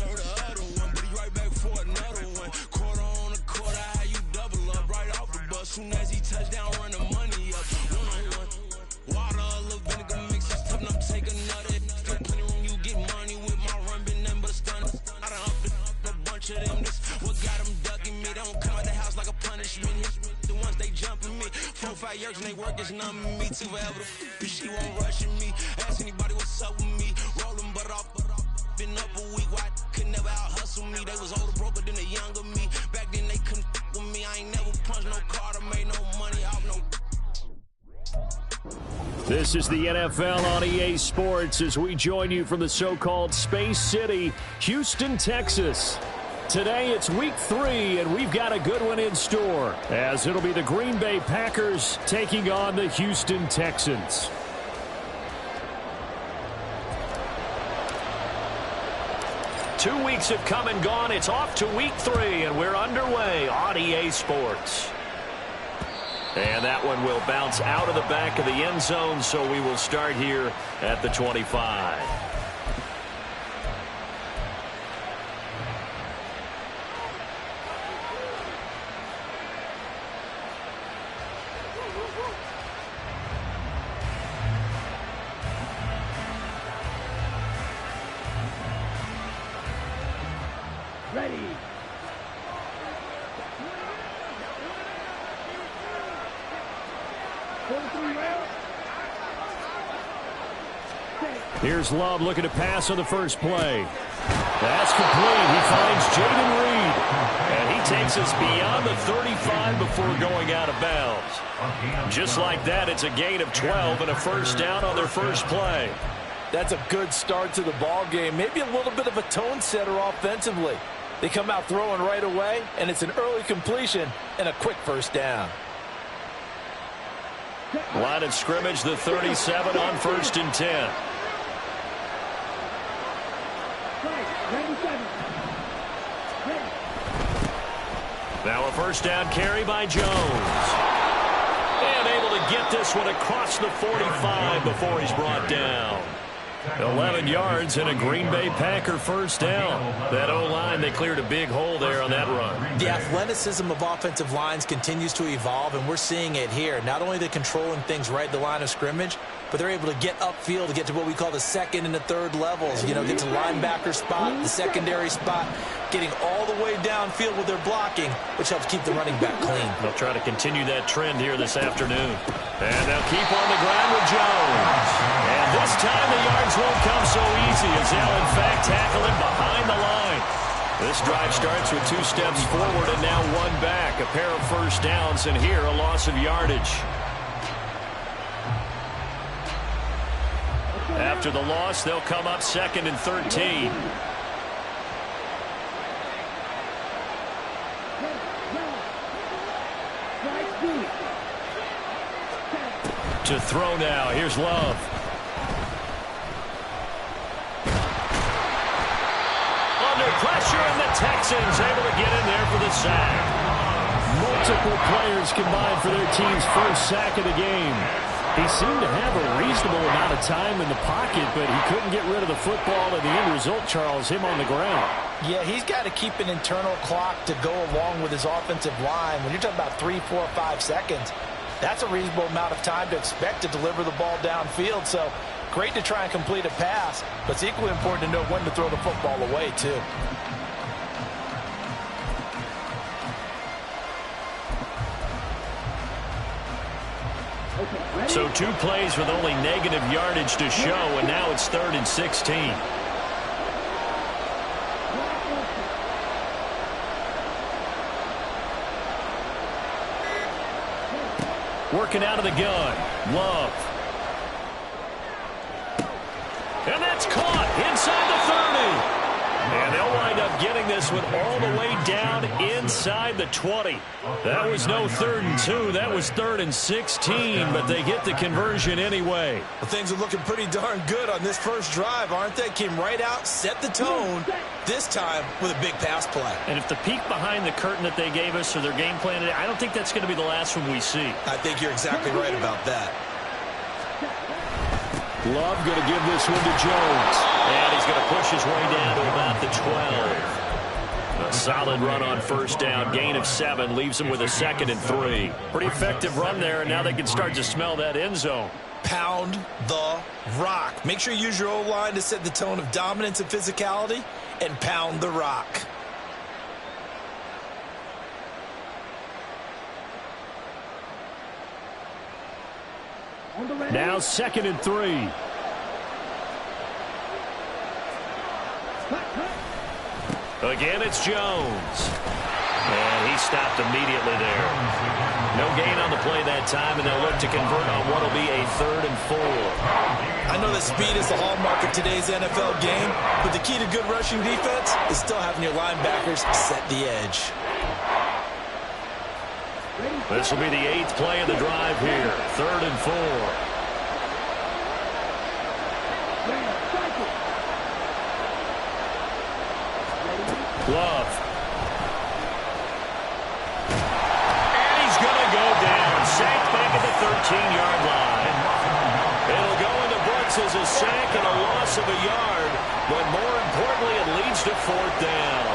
serve the other one, but he right back for another one. Quarter on a quarter, how you double up right off the bus. Soon as he touch down, run the money up. One-on-one. Water, a little vinegar mix, it's tough enough to take another. Still plenty room, you get money with my run, been nothing but a stunner. I done upped a bunch of them, this what got them ducking me. They don't come out the house like a punishment. The ones they jumping me. 4-5 years and they work is numbing me. Too forever, she won't rushing me. Ask anybody what's up with me. Rolling but off, been up a week. Why could never out hustle me? They was older, broke, but then they younger me. Back then they couldn't with me. I ain't never punched no card or made no money off no. This is the NFL on EA Sports as we join you from the so-called Space City, Houston, Texas. Today it's week 3, and we've got a good one in store, as it'll be the Green Bay Packers taking on the Houston Texans. Two weeks have come and gone. It's off to week 3, and we're underway on EA Sports. And that one will bounce out of the back of the end zone, so we will start here at the 25. Ready. Here's Love looking to pass on the first play. That's complete. He finds Jaden Reed. And he takes us beyond the 35 before going out of bounds. Just like that, it's a gain of 12 and a first down on their first play. That's a good start to the ball game. Maybe a little bit of a tone setter offensively. They come out throwing right away, and it's an early completion and a quick first down. Line of scrimmage, the 37 on 1st and 10. Now a first down carry by Jones. And able to get this one across the 45 before he's brought down. 11 yards and a Green Bay Packer first down. That O-line, they cleared a big hole there on that run. The athleticism of offensive lines continues to evolve, and we're seeing it here. Not only they're controlling things right at the line of scrimmage, but they're able to get upfield to get to what we call the second and the third levels. You know, get to linebacker spot, the secondary spot, getting all the way downfield with their blocking, which helps keep the running back clean. They'll try to continue that trend here this afternoon. And they'll keep on the ground with Jones. And this time the yards won't come so easy as they'll, in fact, tackle him behind the line. This drive starts with 2 steps forward and now 1 back. A pair of first downs, and here a loss of yardage. After the loss, they'll come up 2nd and 13. To throw now. Here's Love. Under pressure, and the Texans able to get in there for the sack. Multiple players combined for their team's first sack of the game. He seemed to have a reasonable amount of time in the pocket, but he couldn't get rid of the football, and the end result, Charles, him on the ground. Yeah, he's got to keep an internal clock to go along with his offensive line. When you're talking about 3, 4, 5 seconds, that's a reasonable amount of time to expect to deliver the ball downfield. So great to try and complete a pass, but it's equally important to know when to throw the football away, too. So 2 plays with only negative yardage to show, and now it's 3rd and 16. Working out of the gun. Love. And that's caught inside the 30. And they'll wind up getting this one all the way down inside the 20. That was no 3rd and 2. That was 3rd and 16, but they get the conversion anyway. Well, things are looking pretty darn good on this first drive, aren't they? Came right out, set the tone, this time with a big pass play. And if the peek behind the curtain that they gave us or their game plan today, I don't think that's going to be the last one we see. I think you're exactly right about that. Love going to give this one to Jones. And he's going to push his way down to about the 12. A solid run on first down. Gain of 7 leaves them with a 2nd and 3. Pretty effective run there, and now they can start to smell that end zone. Pound the rock. Make sure you use your O-line to set the tone of dominance and physicality, and pound the rock. Now 2nd and 3. Again, it's Jones. And he stopped immediately there. No gain on the play that time, and they'll look to convert on what will be a 3rd and 4. I know that speed is the hallmark of today's NFL game, but the key to good rushing defense is still having your linebackers set the edge. This will be the 8th play of the drive here. 3rd and 4. Love. And he's going to go down. Sacked back at the 13-yard line. It'll go in the books as a sack and a loss of a yard, but more importantly, it leads to 4th down.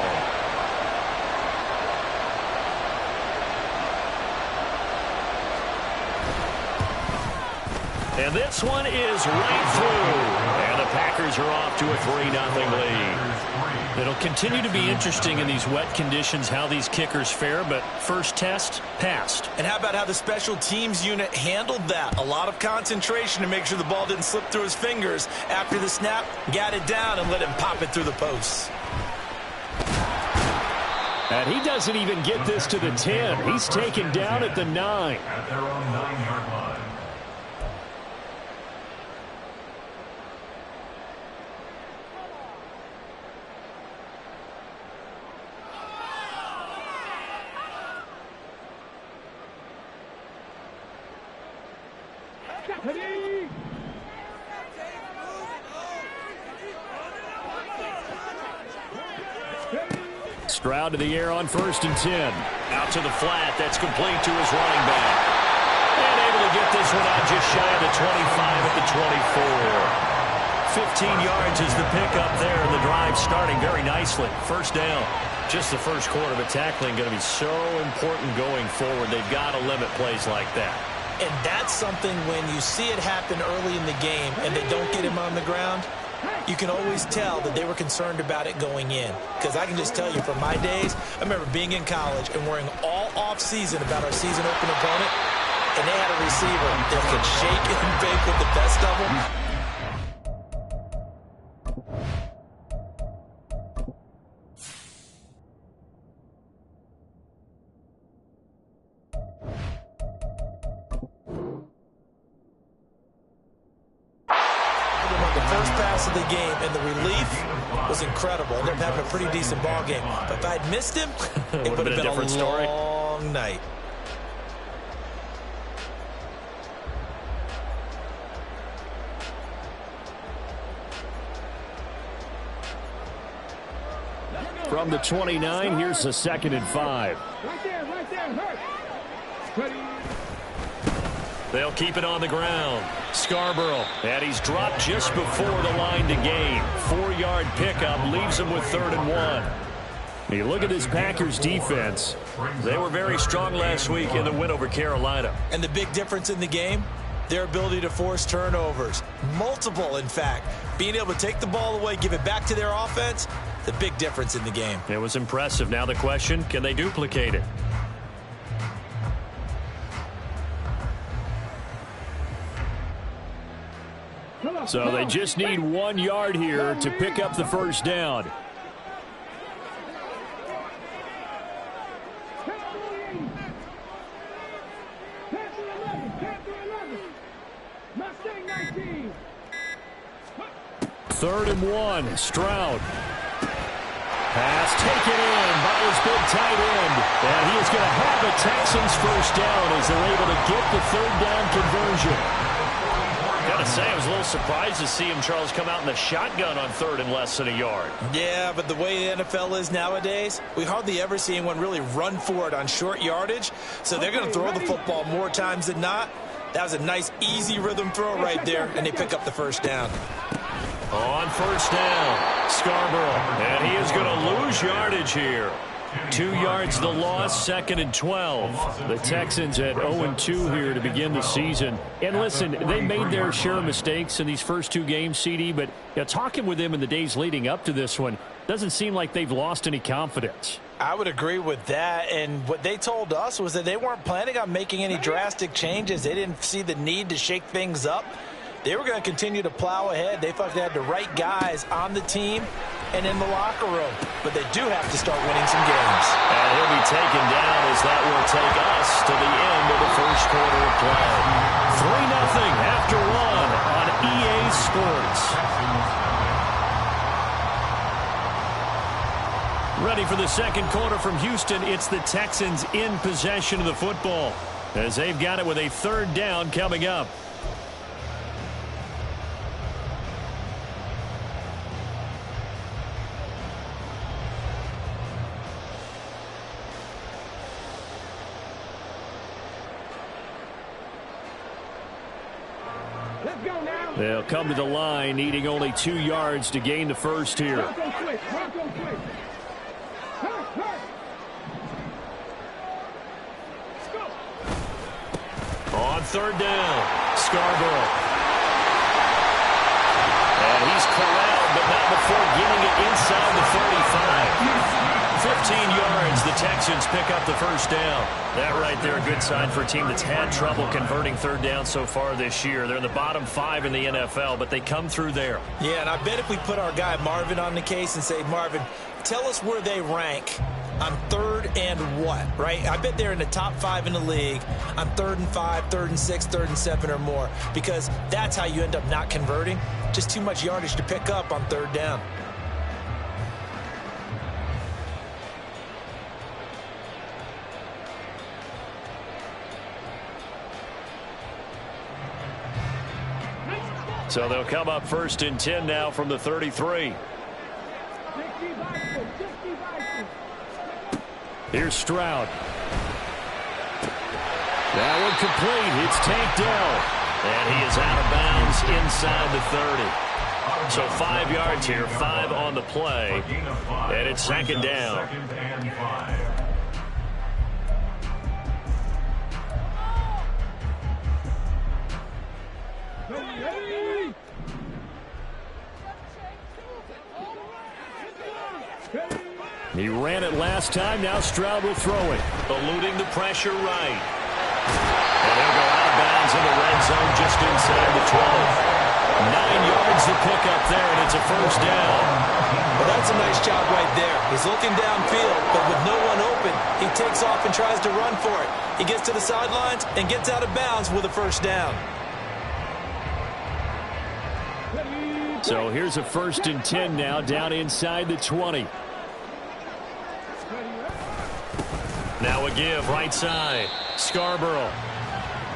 And this one is right through. And the Packers are off to a 3-0 lead. It'll continue to be interesting in these wet conditions how these kickers fare, but first test, passed. And how about how the special teams unit handled that? A lot of concentration to make sure the ball didn't slip through his fingers. After the snap, got it down and let him pop it through the posts. And he doesn't even get this to the 10. He's taken down at the 9. At their own 9-yard line. Stroud to the air on 1st and 10. Out to the flat. That's complete to his running back. And able to get this one out just shy of the 25 at the 24. 15 yards is the pickup there, and the drive starting very nicely. First down. Just the first quarter, but tackling going to be so important going forward. They've got to limit plays like that. And that's something when you see it happen early in the game and they don't get him on the ground, you can always tell that they were concerned about it going in. Because I can just tell you from my days, I remember being in college and worrying all off-season about our season open opponent, and they had a receiver that could shake and bake with the best of them. Of the game, and the relief was incredible. Ended up having a pretty decent ball game. But if I had missed him, it would have been a different story. Long night. From the 29, here's the 2nd and 5. Right there, hurt. They'll keep it on the ground. Scarborough, and he's dropped just before the line to gain. 4-yard pickup leaves him with 3rd and 1. You look at this Packers defense. They were very strong last week in the win over Carolina. And the big difference in the game, their ability to force turnovers. Multiple, in fact. Being able to take the ball away, give it back to their offense, the big difference in the game. It was impressive. Now the question, can they duplicate it? So they just need 1 yard here to pick up the first down. Third and 1, Stroud. Pass taken in by his big tight end. And he is going to have a Texans first down as they're able to get the 3rd down conversion. Got to say, I was a little surprised to see him, Charles, come out in the shotgun on 3rd and less than a yard. Yeah, but the way the NFL is nowadays, we hardly ever see anyone really run for it on short yardage. So they're going to throw the football more times than not. That was a nice, easy rhythm throw right there, and they pick up the first down. On first down, Scarborough. And he is going to lose yardage here. 2 yards the loss, 2nd and 12. The Texans at 0-2 here to begin the season. And listen, they made their share of mistakes in these first 2 games, CD, but talking with them in the days leading up to this one, doesn't seem like they've lost any confidence. I would agree with that, and what they told us was that they weren't planning on making any drastic changes. They didn't see the need to shake things up. They were going to continue to plow ahead. They thought they had the right guys on the team and in the locker room, but they do have to start winning some games. And he'll be taken down as that will take us to the end of the first quarter of play. 3-0 after 1 on EA Sports. Ready for the second quarter from Houston. It's the Texans in possession of the football as they've got it with a 3rd down coming up. They'll come to the line, needing only 2 yards to gain the first here. On 3rd down, Scarborough. And he's corralled, but not before getting it inside the 35. 15 yards, the Texans pick up the first down. That right there, a good sign for a team that's had trouble converting 3rd down so far this year. They're in the bottom 5 in the NFL, but they come through there. Yeah, and I bet if we put our guy Marvin on the case and say, Marvin, tell us where they rank on 3rd and what, right? I bet they're in the top 5 in the league on 3rd and 5, 3rd and 6, 3rd and 7 or more, because that's how you end up not converting. Just too much yardage to pick up on 3rd down. So they'll come up 1st and 10 now from the 33. Here's Stroud. That one complete. It's Tank Dell. And he is out of bounds inside the 30. So 5 yards here, 5 on the play. And it's 2nd down. He ran it last time. Now Stroud will throw it. Eluding the pressure right. And they'll go out of bounds in the red zone just inside the 12. 9 yards to pick up there, and it's a first down. Well, that's a nice job right there. He's looking downfield, but with no one open, he takes off and tries to run for it. He gets to the sidelines and gets out of bounds with a first down. So here's a 1st and 10 now, down inside the 20. Now a give, right side. Scarborough.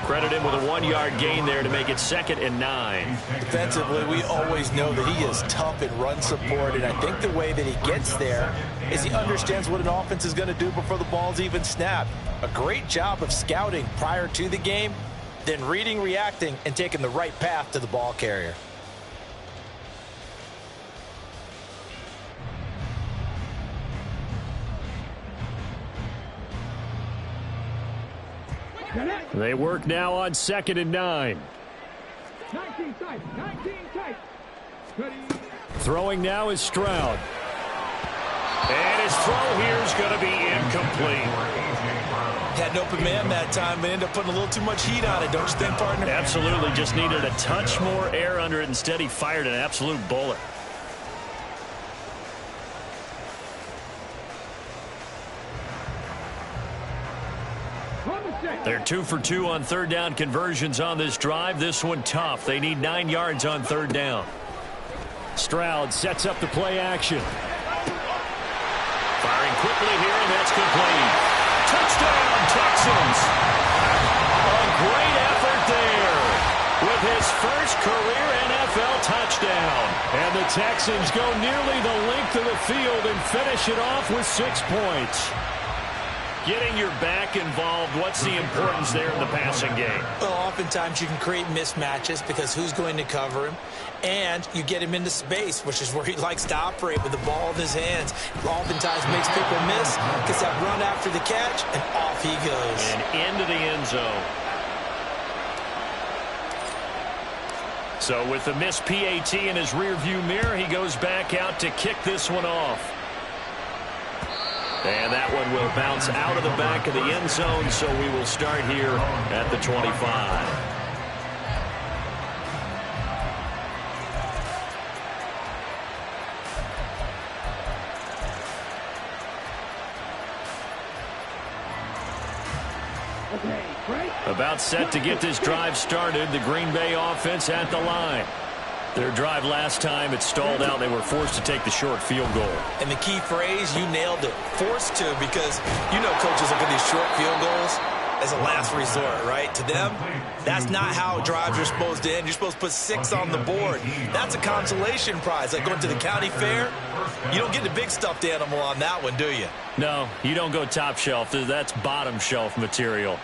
Credit him with a 1-yard gain there to make it 2nd and 9. Defensively, we always know that he is tough in run support, and I think the way that he gets there is he understands what an offense is going to do before the ball's even snapped. A great job of scouting prior to the game, then reading, reacting, and taking the right path to the ball carrier. They work now on 2nd and 9. 19 tight. Throwing now is Stroud. And his throw here is going to be incomplete. Had an open man that time, but ended up putting a little too much heat on it, don't you think, partner? Absolutely. Just needed a touch more air under it. Instead, he fired an absolute bullet. They're 2 for 2 on 3rd down conversions on this drive. This one tough. They need 9 yards on 3rd down. Stroud sets up the play action. Firing quickly here, and that's complete. Touchdown, Texans. A great effort there with his first career NFL touchdown. And the Texans go nearly the length of the field and finish it off with 6 points. Getting your back involved, what's the importance there in the passing game? Well, oftentimes you can create mismatches because who's going to cover him? And you get him into space, which is where he likes to operate with the ball in his hands. Oftentimes makes people miss, gets that run after the catch, and off he goes. And into the end zone. So with the missed PAT in his rearview mirror, he goes back out to kick this one off. And that one will bounce out of the back of the end zone, so we will start here at the 25. About set to get this drive started, the Green Bay offense at the line. Their drive last time, it stalled out. They were forced to take the short field goal. And the key phrase, you nailed it, forced to, because you know coaches look at these short field goals as a last resort, right? To them, that's not how drives are supposed to end. You're supposed to put 6 on the board. That's a consolation prize. Like going to the county fair, you don't get the big stuffed animal on that one, do you? No, you don't go top shelf. That's bottom shelf material.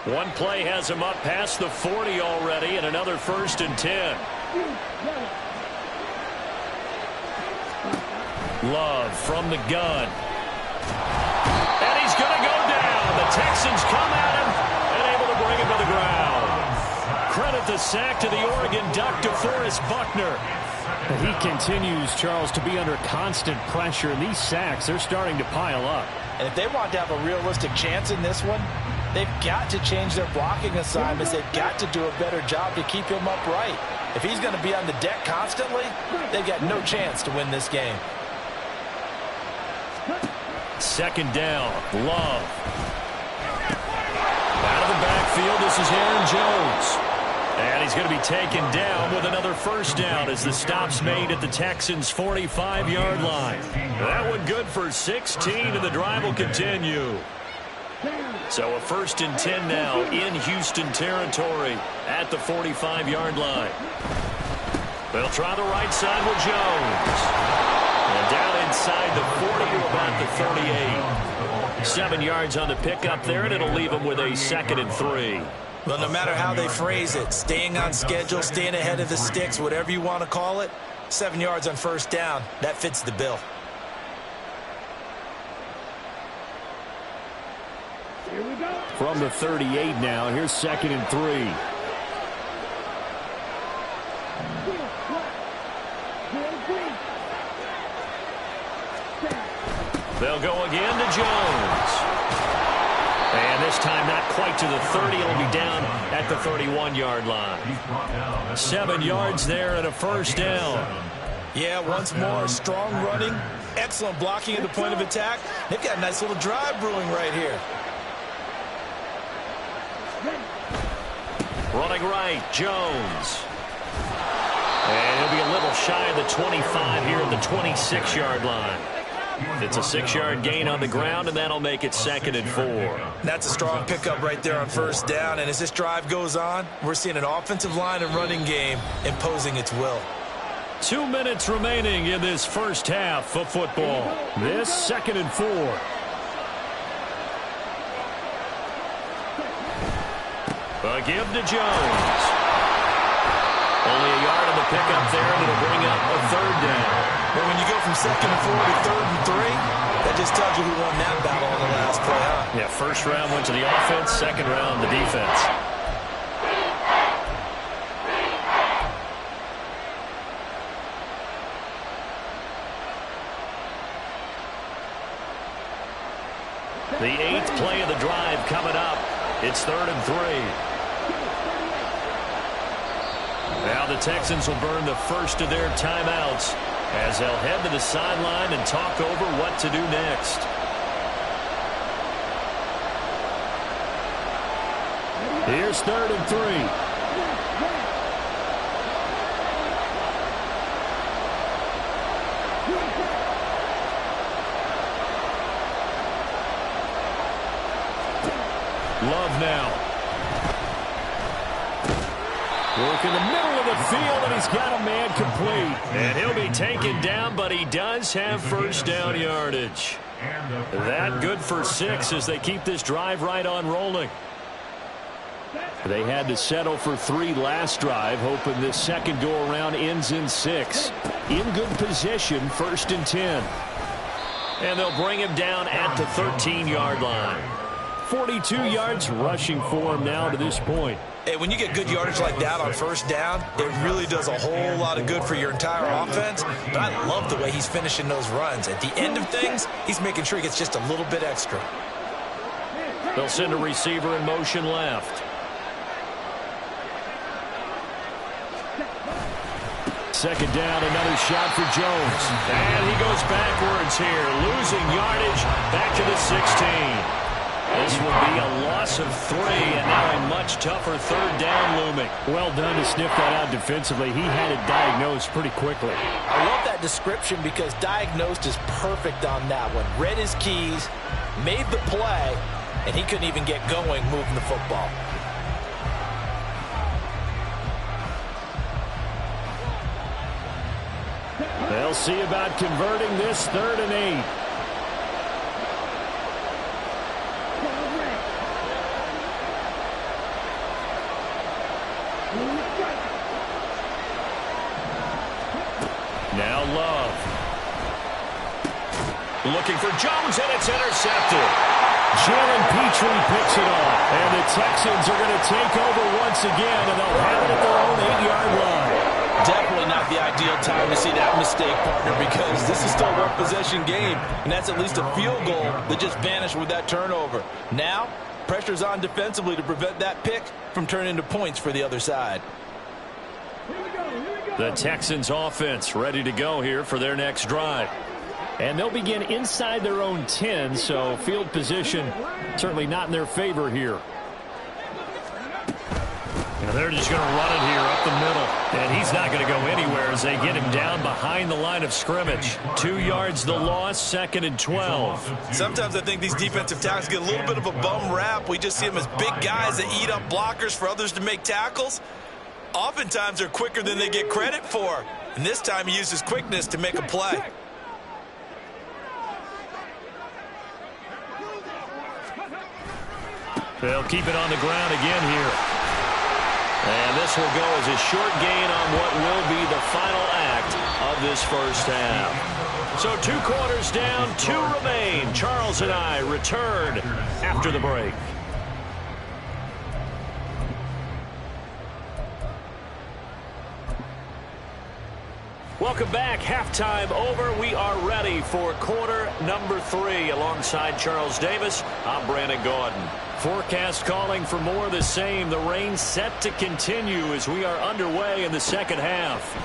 One play has him up past the 40 already, and another 1st and 10. Love from the gun. And he's going to go down. The Texans come at him and able to bring him to the ground. Credit the sack to the Oregon Duck, DeForest Buckner. He continues, Charles, to be under constant pressure, and these sacks, they're starting to pile up. And if they want to have a realistic chance in this one, they've got to change their blocking assignments. They've got to do a better job to keep him upright. If he's going to be on the deck constantly, they've got no chance to win this game. 2nd down, Love. Out of the backfield, this is Aaron Jones. And he's going to be taken down with another 1st down as the stop's made at the Texans' 45-yard line. That one good for 16, and the drive will continue. So a 1st and 10 now in Houston territory at the 45-yard line. They'll try the right side with Jones. And down inside the 40 to about the 38. 7 yards on the pickup there, and it'll leave them with a 2nd and 3. Well, no matter how they phrase it, staying on schedule, staying ahead of the sticks, whatever you want to call it, 7 yards on 1st down, that fits the bill. Here we go. From the 38 now, here's 2nd and 3. They'll go again to Jones. And this time not quite to the 30. It'll be down at the 31-yard line. 7 yards there and a 1st down. Yeah, once more, strong running, excellent blocking at the point of attack. They've got a nice little drive brewing right here. Running right, Jones. And he'll be a little shy of the 25 here at the 26-yard line. It's a 6-yard gain on the ground, and that'll make it 2nd and 4. That's a strong pickup right there on 1st down, and as this drive goes on, we're seeing an offensive line and running game imposing its will. 2 minutes remaining in this 1st half of football. This 2nd and 4. A give to Jones. Only a yard on the pickup there, and it'll bring up a 3rd down. But when you go from 2nd and 4 to 3rd and 3, that just tells you who won that battle on the last play, huh? Yeah, 1st round went to the offense, 2nd round the defense. The 8th play of the drive coming up. It's 3rd and 3. Now the Texans will burn the first of their timeouts as they'll head to the sideline and talk over what to do next. Here's 3rd and 3. Love now. Work in the middle of the field, and he's got a man complete. And he'll be taken down, but he does have first down yardage. That good for 6 as they keep this drive right on rolling. They had to settle for 3 last drive, hoping this second go-around ends in 6. In good position, 1st and 10. And they'll bring him down at the 13-yard line. 42 yards rushing for him now to this point. Hey, when you get good yardage like that on first down, it really does a whole lot of good for your entire offense. But I love the way he's finishing those runs. At the end of things, he's making sure he gets just a little bit extra. They'll send a receiver in motion left. Second down, another shot for Jones. And he goes backwards here, losing yardage back to the 16. This will be a loss of 3, and now a much tougher third down looming. Well done to sniff that out defensively. He had it diagnosed pretty quickly. I love that description because diagnosed is perfect on that one. Read his keys, made the play, and he couldn't even get going moving the football. They'll see about converting this 3rd and 8. Now Love. Looking for Jones, and it's intercepted. Jalen Petrie picks it off. And the Texans are going to take over once again, and they'll have it at their own 8-yard line. Definitely not the ideal time to see that mistake, partner, because this is still a one-possession game, and that's at least a field goal that just vanished with that turnover. Now, pressure's on defensively to prevent that pick from turning into points for the other side. The Texans offense ready to go here for their next drive. And they'll begin inside their own 10, so field position certainly not in their favor here. And they're just going to run it here up the middle. And he's not going to go anywhere as they get him down behind the line of scrimmage. 2 yards the loss, 2nd and 12. Sometimes I think these defensive tackles get a little bit of a bum rap. We just see them as big guys that eat up blockers for others to make tackles. Oftentimes they're quicker than they get credit for. And this time he uses quickness to make a play. They'll keep it on the ground again here. And this will go as a short gain on what will be the final act of this first half. So 2 quarters down, 2 remain. Charles and I return after the break. Welcome back. Halftime over. We are ready for quarter number 3. Alongside Charles Davis, I'm Brandon Gaudin. Forecast calling for more of the same. The rain set to continue as we are underway in the second half.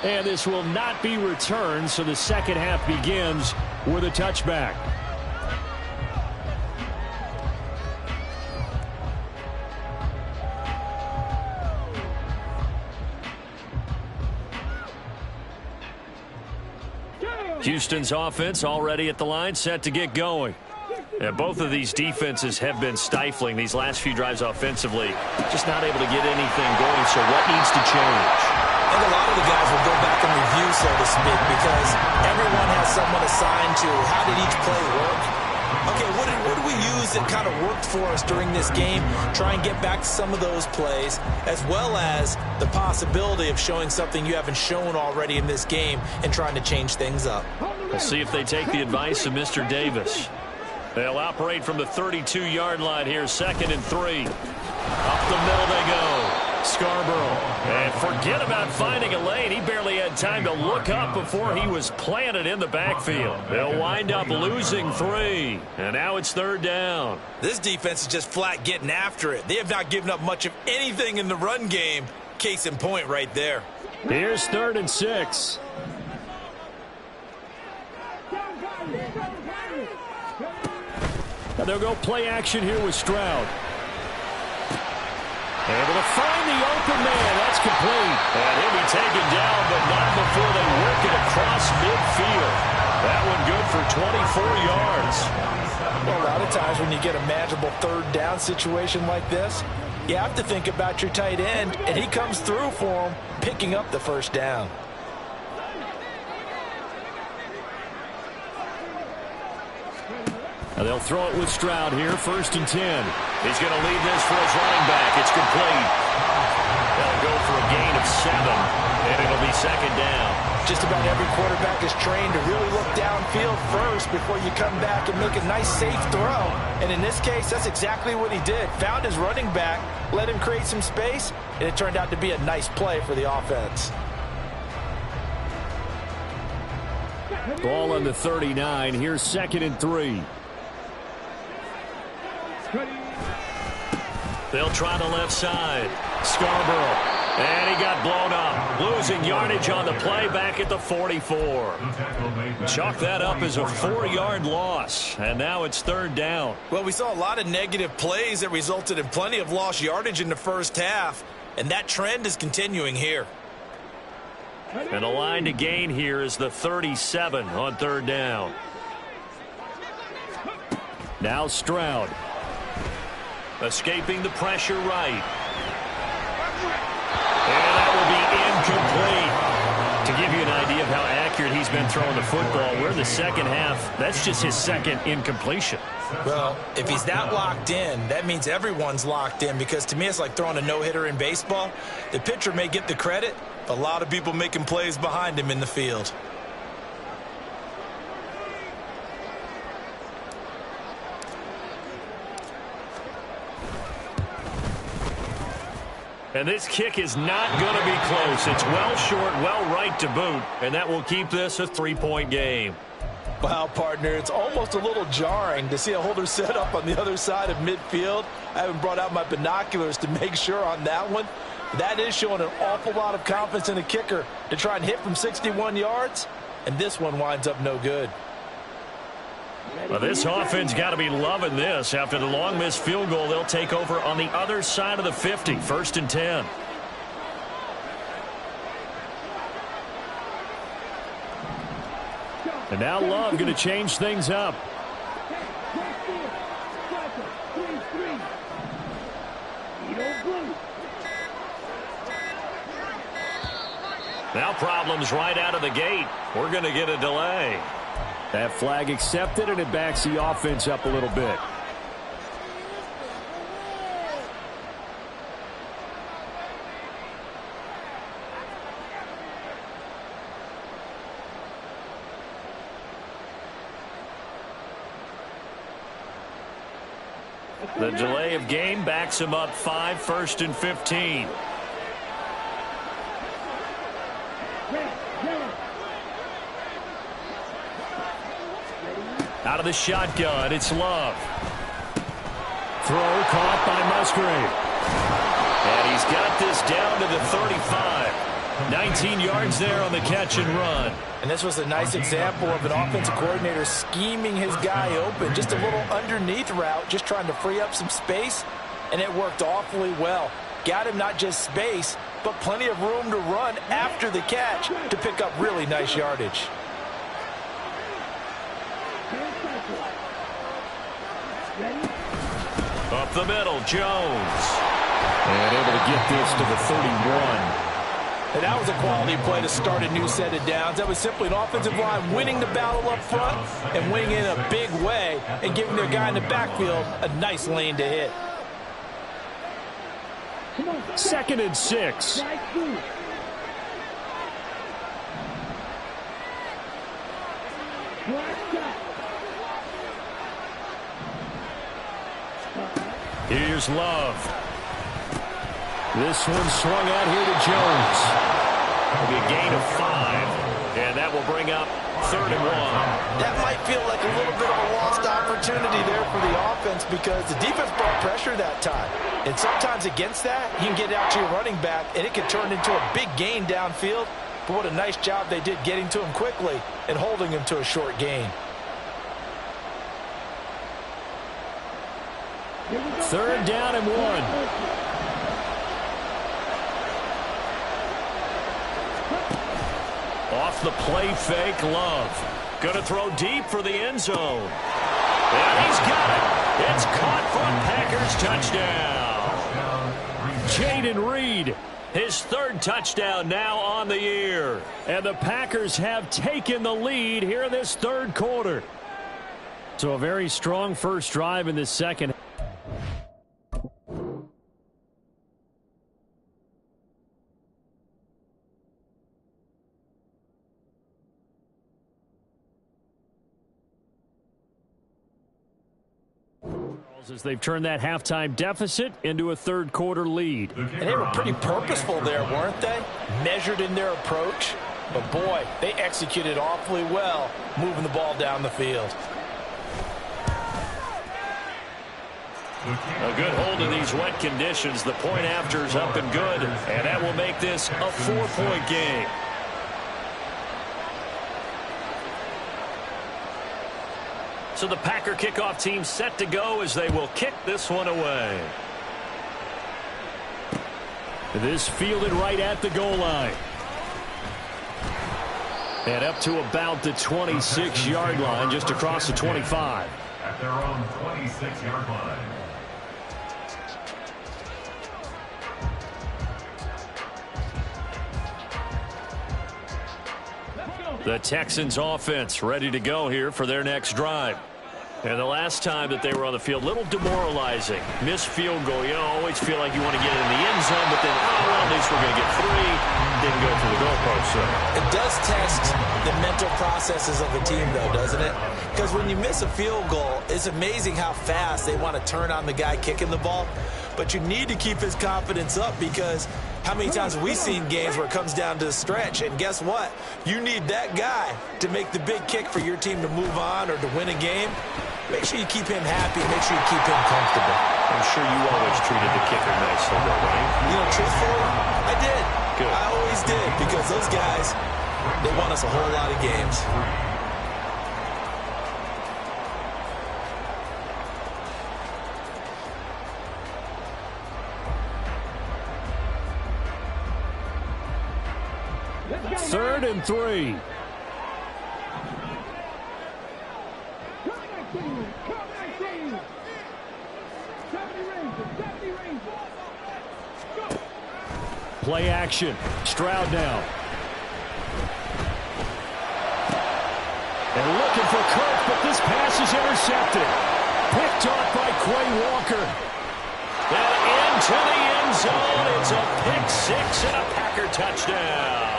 And this will not be returned, so the second half begins with a touchback. Houston's offense already at the line, set to get going. And both of these defenses have been stifling these last few drives offensively. Just not able to get anything going, so what needs to change? I think a lot of the guys will go back and review, so to speak, because everyone has someone assigned to how did each play work. Okay, what did we use that kind of worked for us during this game? Try and get back to some of those plays, as well as the possibility of showing something you haven't shown already in this game and trying to change things up. We'll see if they take the advice of Mr. Davis. They'll operate from the 32-yard line here, 2nd and 3. Up the middle they go. Scarborough. And forget about finding a lane. He barely had time to look up before he was planted in the backfield. They'll wind up losing 3. And now it's 3rd down. This defense is just flat getting after it. They have not given up much of anything in the run game. Case in point right there. Here's 3rd and 6. Now they'll go play action here with Stroud. Able to find the open man. That's complete. And he'll be taken down, but not before they work it across midfield. That one good for 24 yards. Well, a lot of times when you get a manageable 3rd down situation like this, You have to think about your tight end, and he comes through for him, picking up the first down. Now they'll throw it with Stroud here, 1st and 10. He's going to leave this for his running back. It's complete. They'll go for a gain of 7, and it'll be 2nd down. Just about every quarterback is trained to really look downfield first before you come back and make a nice, safe throw. And in this case, that's exactly what he did. Found his running back, let him create some space, and it turned out to be a nice play for the offense. Ball on the 39. Here's 2nd and 3. They'll try the left side. Scarborough. And he got blown up. Losing yardage on the play back at the 44. Chalk that up as a 4-yard loss. And now it's 3rd down. Well, we saw a lot of negative plays that resulted in plenty of lost yardage in the first half. And that trend is continuing here. And the line to gain here is the 37 on 3rd down. Now Stroud. Escaping the pressure right. And that will be incomplete. To give you an idea of how accurate he's been throwing the football, we're in the second half. That's just his 2nd incompletion. Well, if he's that locked in, that means everyone's locked in, because to me it's like throwing a no-hitter in baseball. The pitcher may get the credit, but a lot of people making plays behind him in the field. And this kick is not going to be close. It's well short, well right to boot, and that will keep this a 3-point game. Wow, partner, it's almost a little jarring to see a holder set up on the other side of midfield. I haven't brought out my binoculars to make sure on that one. That is showing an awful lot of confidence in a kicker to try and hit from 61 yards, and this one winds up no good. Well, this offense got to be loving this. After the long missed field goal, they'll take over on the other side of the 50, 1st and 10. And now Love going to change things up. Now problems right out of the gate. We're going to get a delay. That flag accepted, and it backs the offense up a little bit. The delay of game backs him up 5, 1st and 15. Out of the shotgun, it's Love. Throw caught by Musgrave. And he's got this down to the 35. 19 yards there on the catch and run. And this was a nice example of an offensive coordinator scheming his guy open. Just a little underneath route, just trying to free up some space, and it worked awfully well. Got him not just space, but plenty of room to run after the catch to pick up really nice yardage. Up the middle, Jones. And able to get this to the 31. And that was a quality play to start a new set of downs. That was simply an offensive line winning the battle up front and winning in a big way and giving their guy in the backfield a nice lane to hit. 2nd and 6. Here's Love. This one swung out here to Jones. It'll be a gain of 5, and that will bring up 3rd and 1. That might feel like a little bit of a lost opportunity there for the offense because the defense brought pressure that time. And sometimes against that, you can get out to your running back, and it can turn into a big gain downfield. But what a nice job they did getting to him quickly and holding him to a short gain. 3rd down and 1. Off the play fake, Love. Going to throw deep for the end zone. And he's got it. It's caught for a Packers touchdown. Jayden Reed, his third touchdown now on the year. And the Packers have taken the lead here in this third quarter. So a very strong first drive in the second. As they've turned that halftime deficit into a third quarter lead. And they were pretty purposeful there, weren't they? Measured in their approach. But boy, they executed awfully well moving the ball down the field. A good hold in these wet conditions. The point after is up and good. And that will make this a 4-point game. So the Packer kickoff team set to go as they will kick this one away. This fielded right at the goal line. And up to about the 26-yard line, just across the 25. At their own 26-yard line. The Texans offense ready to go here for their next drive. And the last time that they were on the field, a little demoralizing. Missed field goal. You always feel like you want to get it in the end zone, but then, well, at least we're going to get 3. Didn't go through the goalpost. So. It does test the mental processes of the team, though, doesn't it? Because when you miss a field goal, it's amazing how fast they want to turn on the guy kicking the ball. But you need to keep his confidence up, because how many times have we seen games where it comes down to the stretch? And guess what? You need that guy to make the big kick for your team to move on or to win a game. Make sure you keep him happy. Make sure you keep him comfortable. I'm sure you always treated the kicker nicely, though, right? You know, truthfully, I did. Good. I always did, because those guys, they won us a whole lot of games. Third and 3. Play action. Stroud now. And looking for Kirk, but this pass is intercepted. Picked off by Quay Walker. And into the end zone. It's a pick 6 and a Packer touchdown.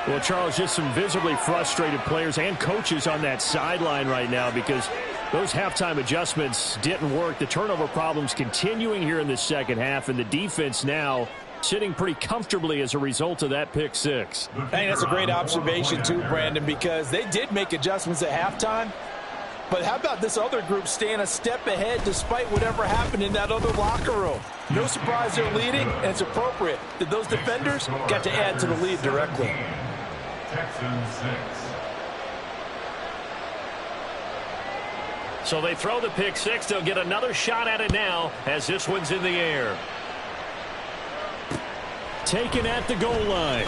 Well, Charles, just some visibly frustrated players and coaches on that sideline right now, because those halftime adjustments didn't work. The turnover problems continuing here in the second half, and the defense now sitting pretty comfortably as a result of that pick 6. I think that's a great observation too, Brandon, because they did make adjustments at halftime. But how about this other group staying a step ahead despite whatever happened in that other locker room? No surprise they're leading, and it's appropriate that those defenders got to add to the lead directly. Texans 6. So they throw the pick 6. They'll get another shot at it now as this one's in the air. Taken at the goal line.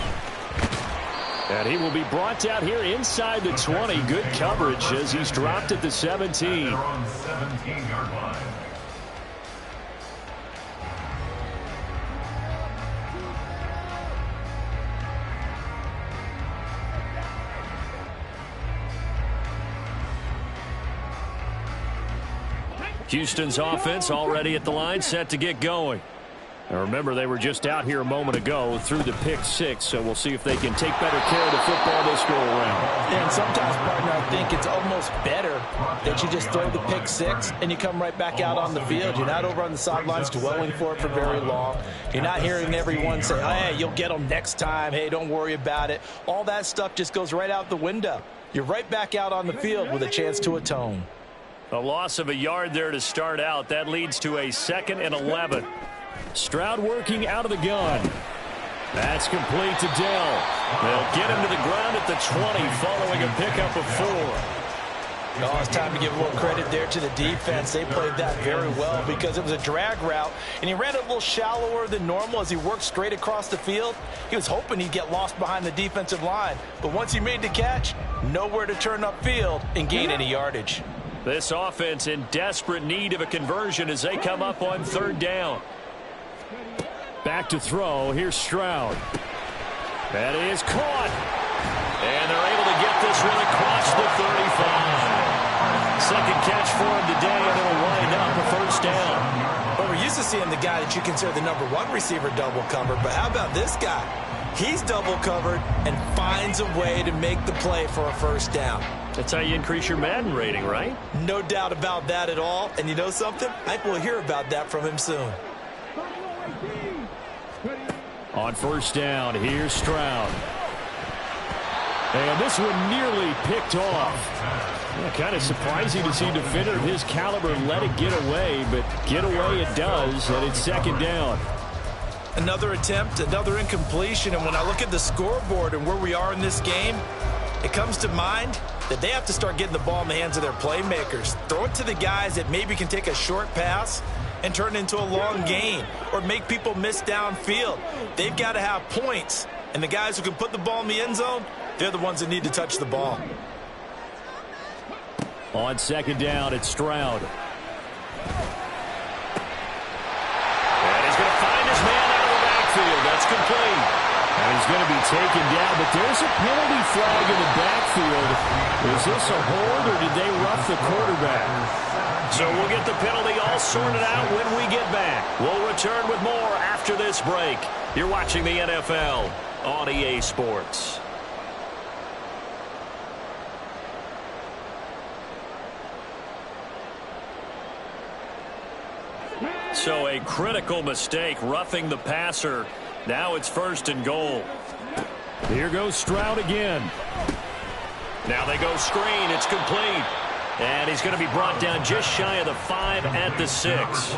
And he will be brought out here inside the 20. Good coverage as he's dropped at the 17. They're on 17-yard line. Houston's offense already at the line, set to get going. Now remember, they were just out here a moment ago through the pick 6, so we'll see if they can take better care of the football this go around. And sometimes, partner, I think it's almost better that you just throw the pick 6 and you come right back out on the field. You're not over on the sidelines dwelling for it for very long. You're not hearing everyone say, hey, you'll get them next time. Hey, don't worry about it. All that stuff just goes right out the window. You're right back out on the field with a chance to atone. A loss of a yard there to start out. That leads to a 2nd and 11. Stroud working out of the gun. That's complete to Dell. They'll get him to the ground at the 20 following a pickup of 4. Oh, it's time to give a little credit there to the defense. They played that very well because it was a drag route, and he ran it a little shallower than normal as he worked straight across the field. He was hoping he'd get lost behind the defensive line, but once he made the catch, nowhere to turn upfield and gain any yardage. This offense in desperate need of a conversion as they come up on 3rd down. Back to throw. Here's Stroud. That is caught. And they're able to get this one across the 35. Second catch for him today, and it'll wind up a first down. Well, we're used to seeing the guy that you consider the number one receiver double covered, but how about this guy? He's double covered and finds a way to make the play for a first down. That's how you increase your Madden rating, right? No doubt about that at all. And you know something? I think we'll hear about that from him soon. On first down, here's Stroud. And this one nearly picked off. Yeah, kind of surprising to see a defender of his caliber let it get away, but get away it does, and it's second down. Another attempt, another incompletion, and when I look at the scoreboard and where we are in this game, it comes to mind that they have to start getting the ball in the hands of their playmakers. Throw it to the guys that maybe can take a short pass and turn it into a long gain or make people miss downfield. They've got to have points, and the guys who can put the ball in the end zone, they're the ones that need to touch the ball. On second down, it's Stroud. And he's going to find his man out of the backfield. That's complete. And he's going to be taken down, but there's a penalty flag in the backfield. Is this a hold, or did they rough the quarterback? So we'll get the penalty all sorted out when we get back. We'll return with more after this break. You're watching the NFL on EA Sports. So a critical mistake, roughing the passer. Now it's first and goal. Here goes Stroud again. Now they go screen. It's complete. And he's going to be brought down just shy of the 5 at the 6.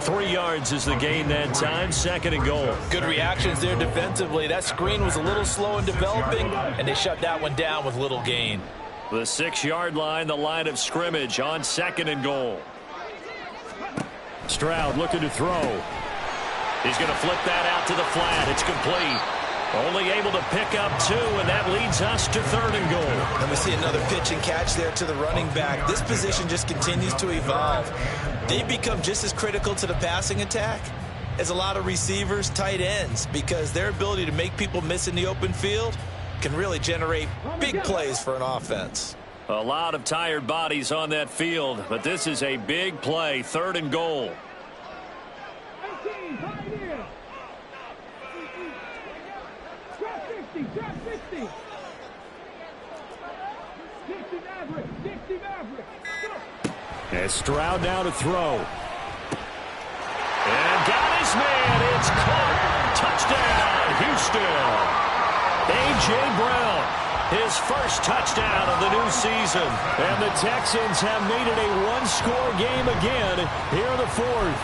3 yards is the gain that time. Second and goal. Good reactions there defensively. That screen was a little slow in developing, and they shut that one down with little gain. The 6-yard line, the line of scrimmage on second and goal. Stroud looking to throw. He's going to flip that out to the flat. It's complete. Only able to pick up 2, and that leads us to third and goal. And we see another pitch and catch there to the running back. This position just continues to evolve. They become just as critical to the passing attack as a lot of receivers, tight ends, because their ability to make people miss in the open field can really generate big plays for an offense. A lot of tired bodies on that field, but this is a big play. Third and goal. 18, right here. Drop 60, drop 60. 60 Maverick, 60 Maverick. And Stroud now to throw. And got his man. It's caught. Touchdown, Houston. A.J. Brown. His first touchdown of the new season. And the Texans have made it a one-score game again here in the fourth.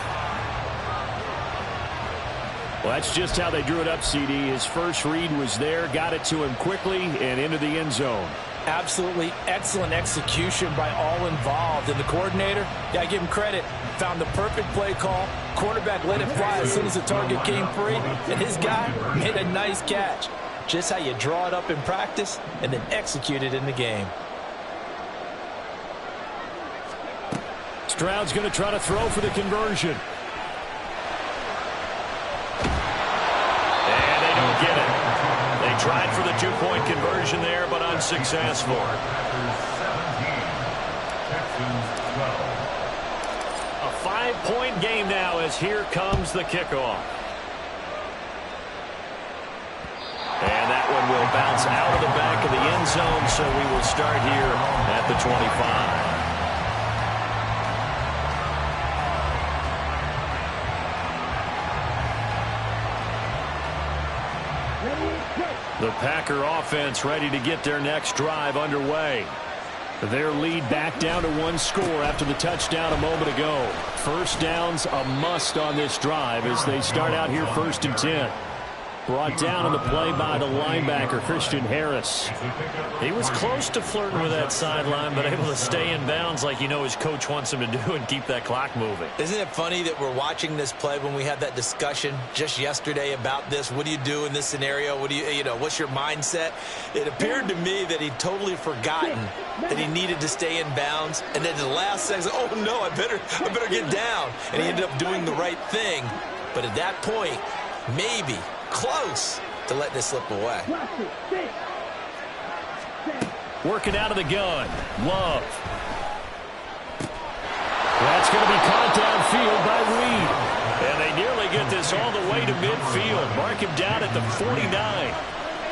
Well, that's just how they drew it up, CD. His first read was there, got it to him quickly, and into the end zone. Absolutely excellent execution by all involved. And the coordinator, got to give him credit, found the perfect play call. Quarterback let it fly as soon as the target came free. And his guy made a nice catch. Just how you draw it up in practice and then execute it in the game. Stroud's going to try to throw for the conversion. And they don't get it. They tried for the two-point conversion there, but unsuccessful. A 5-point game now as here comes the kickoff. And that one will bounce out of the back of the end zone, so we will start here at the 25. The Packer offense ready to get their next drive underway. Their lead back down to 1 score after the touchdown a moment ago. First down's a must on this drive as they start out here 1st and 10. Brought down on the play by the linebacker, Christian Harris. He was close to flirting with that sideline, but able to stay in bounds like you know his coach wants him to do and keep that clock moving. Isn't it funny that we're watching this play when we had that discussion just yesterday about this? What do you do in this scenario? What do you know, what's your mindset? It appeared to me that he'd totally forgotten that he needed to stay in bounds. And then the last second, oh, no, I better get down. And he ended up doing the right thing. But at that point, maybe close to letting this slip away. Working out of the gun. Love. That's going to be caught downfield by Reed. And they nearly get this all the way to midfield. Mark him down at the 49.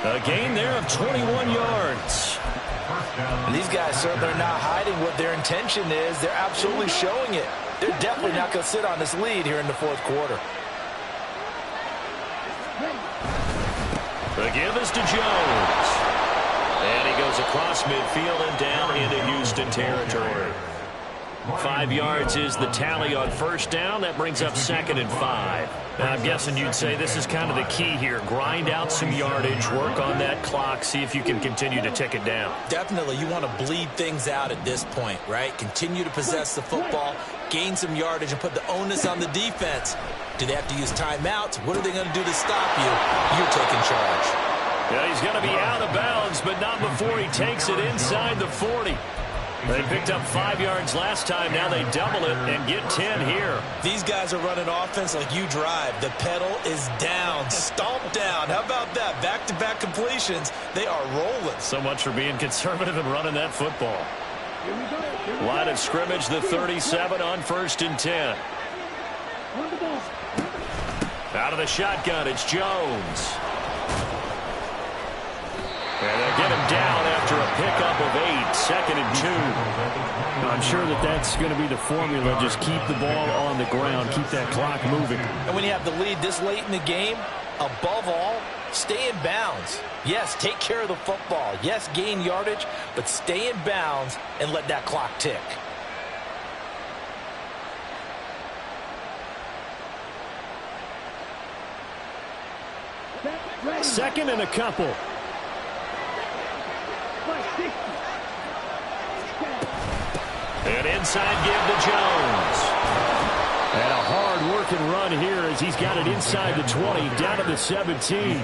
A gain there of 21 yards. And these guys certainly are not hiding what their intention is. They're absolutely showing it. They're definitely not going to sit on this lead here in the fourth quarter. The give is to Jones. And he goes across midfield and down into Houston territory. 5 yards is the tally on first down. That brings up 2nd and 5. Now, I'm guessing you'd say this is kind of the key here. Grind out some yardage, work on that clock, see if you can continue to tick it down. Definitely, you want to bleed things out at this point, right? Continue to possess the football, gain some yardage, and put the onus on the defense. Do they have to use timeouts? What are they going to do to stop you? You're taking charge. Yeah, he's going to be out of bounds, but not before he takes it inside the 40. They picked up 5 yards last time. Now they double it and get 10 here. These guys are running offense like you drive. The pedal is down, stomp down. How about that? Back-to-back completions. They are rolling. So much for being conservative and running that football. Line of scrimmage, the 37 on 1st and 10. Out of the shotgun, it's Jones. And they'll get him down after a pickup of 8, 2nd and 2. I'm sure that's going to be the formula. Just keep the ball on the ground, keep that clock moving. And when you have the lead this late in the game, above all, stay in bounds. Yes, take care of the football. Yes, gain yardage, but stay in bounds and let that clock tick. Second and a couple. And inside give to Jones. And a hard-working run here as he's got it inside the 20, down to the 17.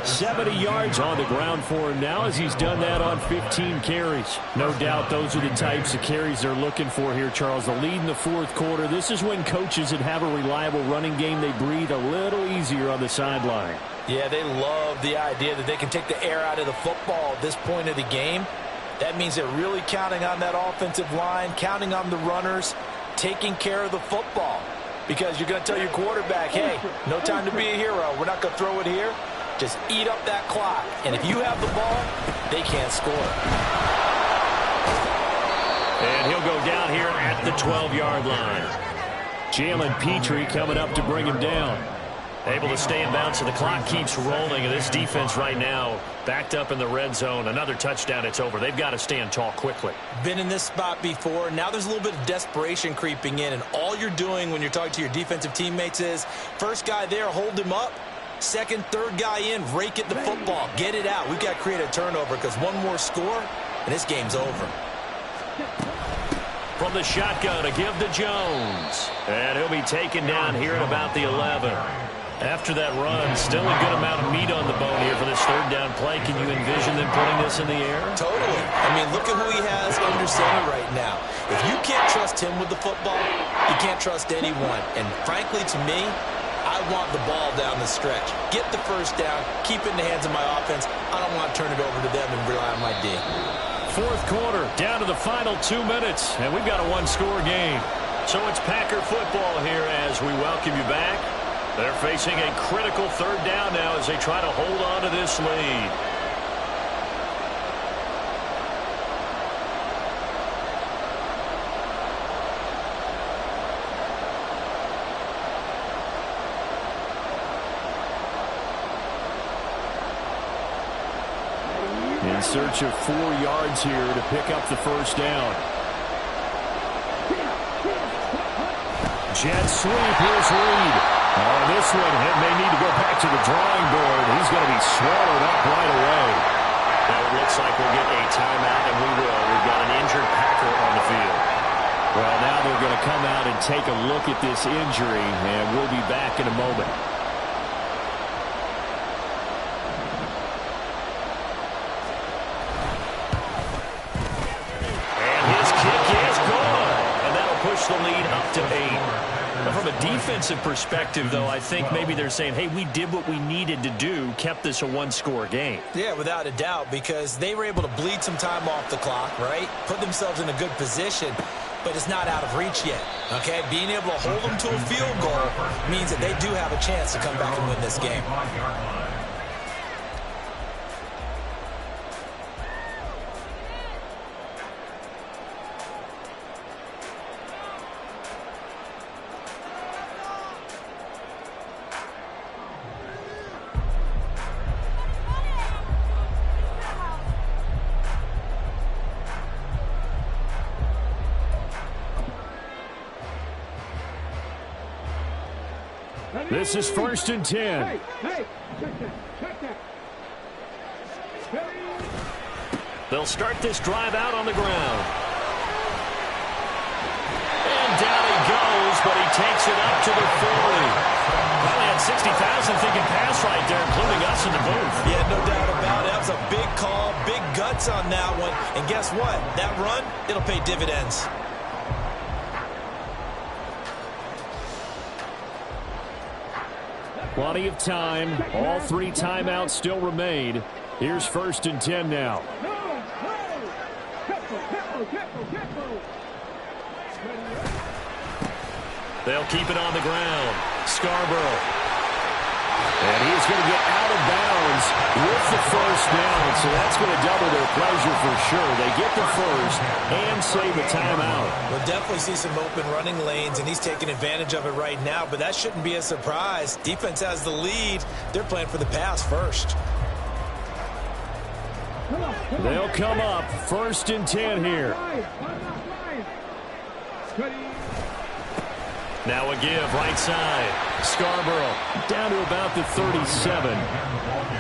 70 yards on the ground for him now as he's done that on 15 carries. No doubt those are the types of carries they're looking for here, Charles. The lead in the fourth quarter. This is when coaches that have a reliable running game, they breathe a little easier on the sideline. Yeah, they love the idea that they can take the air out of the football at this point of the game. That means they're really counting on that offensive line, counting on the runners, taking care of the football. Because you're going to tell your quarterback, hey, no time to be a hero. We're not going to throw it here. Just eat up that clock. And if you have the ball, they can't score. And he'll go down here at the 12-yard line. Jalen Petrie coming up to bring him down. Able to stay in bounds, so the clock keeps rolling. And this defense right now backed up in the red zone. Another touchdown, it's over. They've got to stand tall quickly. Been in this spot before. Now there's a little bit of desperation creeping in. And all you're doing when you're talking to your defensive teammates is, first guy there, hold him up. Second, third guy in, rake at the football. Get it out. We've got to create a turnover because one more score, and this game's over. From the shotgun, a give to Jones. And he'll be taken down here at about the 11. After that run, still a good amount of meat on the bone here for this third down play. Can you envision them putting this in the air? Totally. I mean, look at who he has under center right now. If you can't trust him with the football, you can't trust anyone. And frankly, to me, I want the ball down the stretch. Get the first down, keep it in the hands of my offense. I don't want to turn it over to them and rely on my D. Fourth quarter, down to the final 2 minutes, and we've got a one-score game. So it's Packer football here as we welcome you back. They're facing a critical third down now as they try to hold on to this lead. In search of 4 yards here to pick up the first down. Jet sweep, here's Reed. On this one, he may need to go back to the drawing board. He's going to be swallowed up right away. Now it looks like we'll get a timeout, and we will. We've got an injured Packer on the field. Well, now they're going to come out and take a look at this injury, and we'll be back in a moment. And his kick is gone, and that'll push the lead up to 8. From from a defensive perspective, though, I think maybe they're saying, hey, we did what we needed to do, kept this a one-score game. Yeah, without a doubt, because they were able to bleed some time off the clock, right? Put themselves in a good position, but it's not out of reach yet, okay? Being able to hold them to a field goal means that they do have a chance to come back and win this game. This is 1st and 10. Hey, check that. They'll start this drive out on the ground. And down he goes, but he takes it up to the 40. Probably had 60,000 thinking pass right there, including us in the booth. Yeah, no doubt about it. That was a big call, big guts on that one. And guess what? That run, it'll pay dividends. Plenty of time. All 3 timeouts still remain. Here's 1st and 10 now. They'll keep it on the ground. Scarborough. And he's going to get out of bounds with the first down. So that's going to double their pleasure for sure. They get the first and save a timeout. We'll definitely see some open running lanes, and he's taking advantage of it right now. But that shouldn't be a surprise. Defense has the lead. They're playing for the pass first. They'll come up 1st and 10 here. Now a give right side. Scarborough down to about the 37.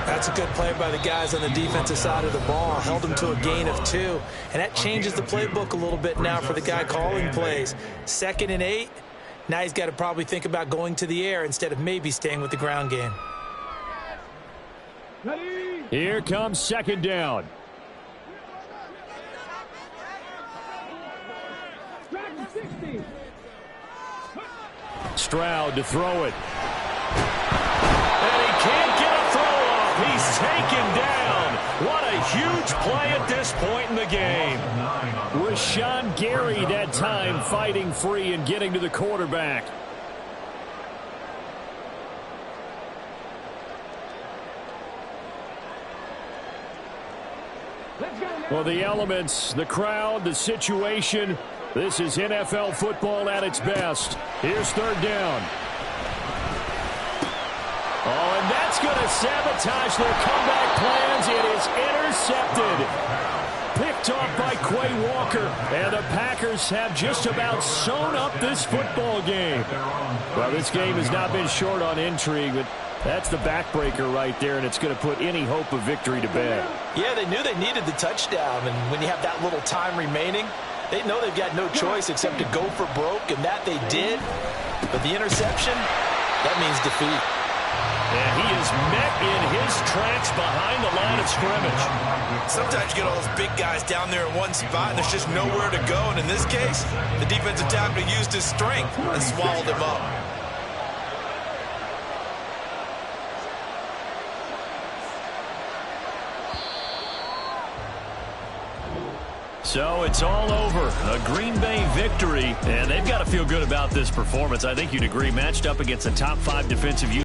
That's a good play by the guys on the defensive side of the ball. Held them to a gain of 2. And that changes the playbook a little bit now for the guy calling plays. 2nd and 8. Now he's got to probably think about going to the air instead of maybe staying with the ground game. Here comes 2nd down. Stroud to throw it. And he can't get a throw off. He's taken down. What a huge play at this point in the game. Rashawn Gary that time fighting free and getting to the quarterback. Well, the elements, the crowd, the situation. This is NFL football at its best. Here's 3rd down. Oh, and that's going to sabotage their comeback plans. It is intercepted. Picked off by Quay Walker. And the Packers have just about sewn up this football game. Well, this game has not been short on intrigue, but that's the backbreaker right there, and it's going to put any hope of victory to bed. Yeah, they knew they needed the touchdown, and when you have that little time remaining, they know they've got no choice except to go for broke, and that they did. But the interception, that means defeat. And he is met in his tracks behind the line of scrimmage. Sometimes you get all those big guys down there in one spot, and there's just nowhere to go. And in this case, the defensive tackle used his strength and swallowed him up. So it's all over. A Green Bay victory, and they've got to feel good about this performance. I think you'd agree, matched up against a top 5 defensive unit.